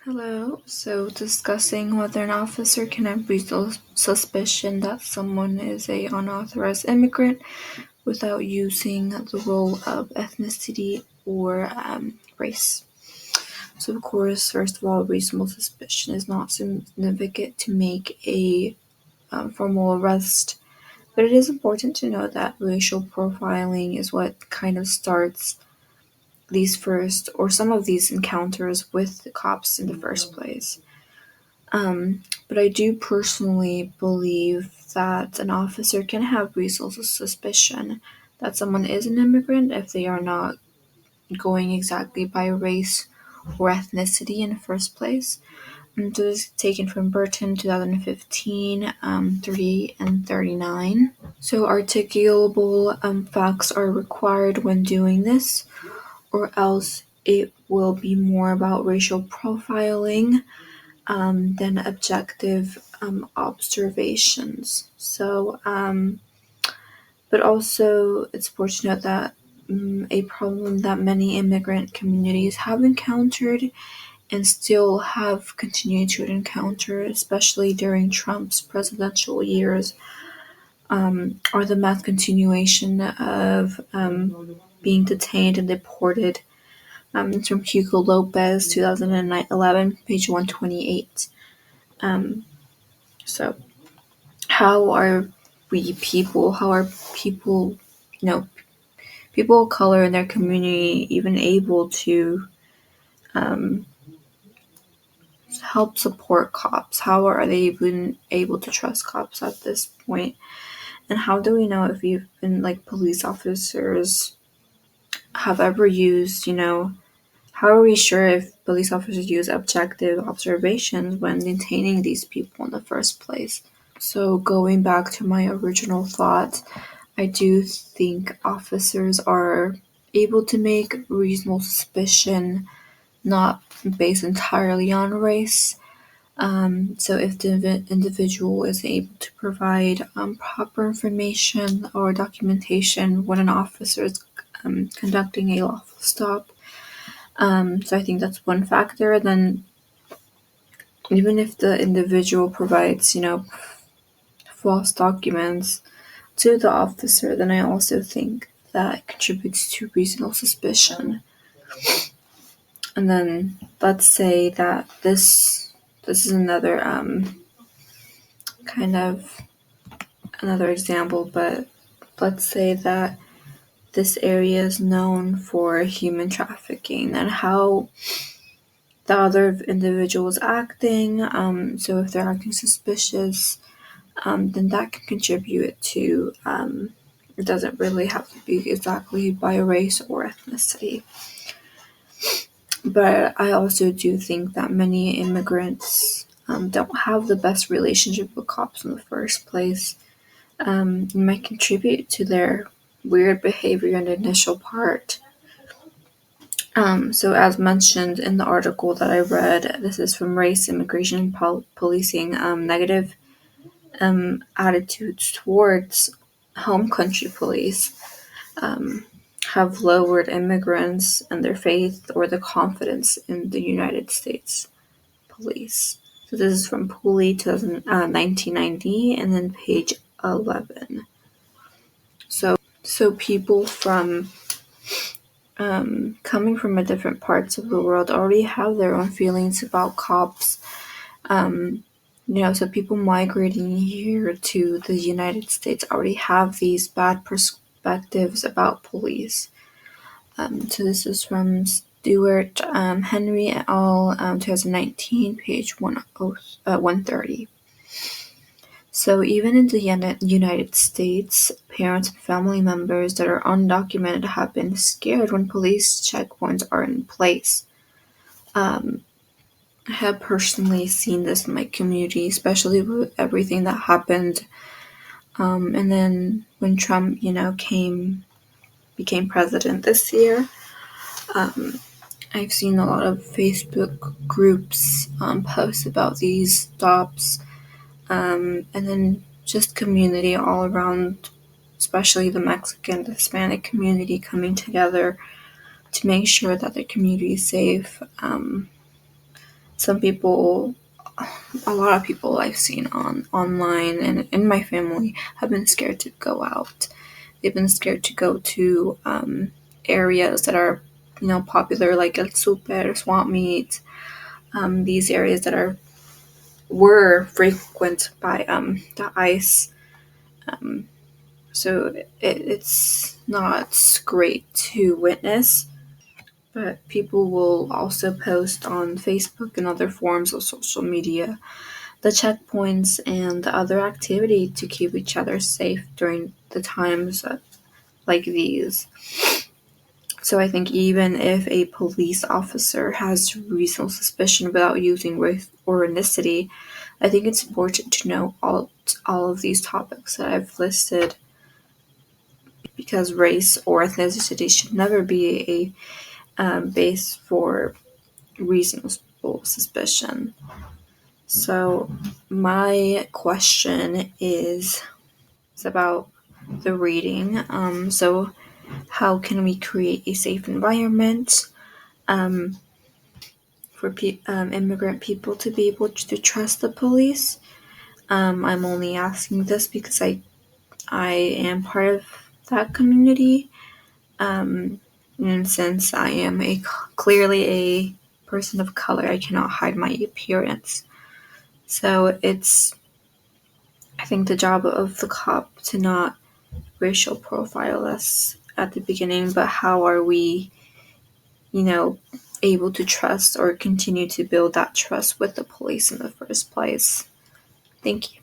Hello. So, discussing whether an officer can have reasonable suspicion that someone is a unauthorized immigrant without using the role of ethnicity or race. So, of course, first of all, reasonable suspicion is not significant to make a formal arrest, but it is important to know that racial profiling is what kind of starts these first or some of these encounters with the cops in the first place. But I do personally believe that an officer can have reasonable suspicion that someone is an immigrant if they are not going exactly by race or ethnicity in the first place. And this is taken from Burton 2015, 3 and 39. So articulable facts are required when doing this, or else it will be more about racial profiling than objective observations. But also it's important to note that a problem that many immigrant communities have encountered and still have continued to encounter, especially during Trump's presidential years, are the mass continuation of being detained and deported. It's from Hugo Lopez, 2011, page 128. Um, so how are how are people, people of color in their community even able to um, help support cops? How are they even able to trust cops at this point? And how do we know if even like police officers have ever used, how are we sure if police officers use objective observations when detaining these people in the first place? So going back to my original thought, I do think officers are able to make reasonable suspicion not based entirely on race. So if the individual is able to provide proper information or documentation when an officer is conducting a lawful stop. So I think that's one factor. Then even if the individual provides, false documents to the officer, then I also think that contributes to reasonable suspicion. And then let's say that this is another kind of another example, but let's say that this area is known for human trafficking and how the other individual is acting. So if they're acting suspicious, then that can contribute to it doesn't really have to be exactly by race or ethnicity. But I also do think that many immigrants don't have the best relationship with cops in the first place. It might contribute to their weird behavior in the initial part. So, as mentioned in the article that I read, this is from Race, Immigration, Policing, Negative attitudes towards home country police um, have lowered immigrants and their faith or the confidence in the United States police. So this is from Pooley 1990 and then page 11. So people from coming from a different parts of the world already have their own feelings about cops. So people migrating here to the United States already have these bad perspectives about police. So this is from Stewart Henry et al. 2019, page 130. So even in the United States, parents and family members that are undocumented have been scared when police checkpoints are in place. I have personally seen this in my community, especially with everything that happened. And then when Trump, became president this year, I've seen a lot of Facebook groups post about these stops, and then just community all around, especially the Mexican, the Hispanic community coming together to make sure that the community is safe. some people, a lot of people I've seen online and in my family have been scared to go out. They've been scared to go to areas that are, popular, like El Super, Swamp Meet, these areas that were frequent by the ICE. So it's not great to witness, but people will also post on Facebook and other forms of social media the checkpoints and the other activity to keep each other safe during the times like these. So I think even if a police officer has reasonable suspicion about using race or ethnicity, I think it's important to know all of these topics that I've listed, because race or ethnicity should never be a base for reasonable suspicion. So my question is about the reading. So how can we create a safe environment um, for immigrant people to be able to trust the police? I'm only asking this because I am part of that community. And since I am clearly a person of color, I cannot hide my appearance. So it's, I think, the job of the cop to not racial profile us at the beginning, but how are we, you know, able to trust or continue to build that trust with the police in the first place? Thank you.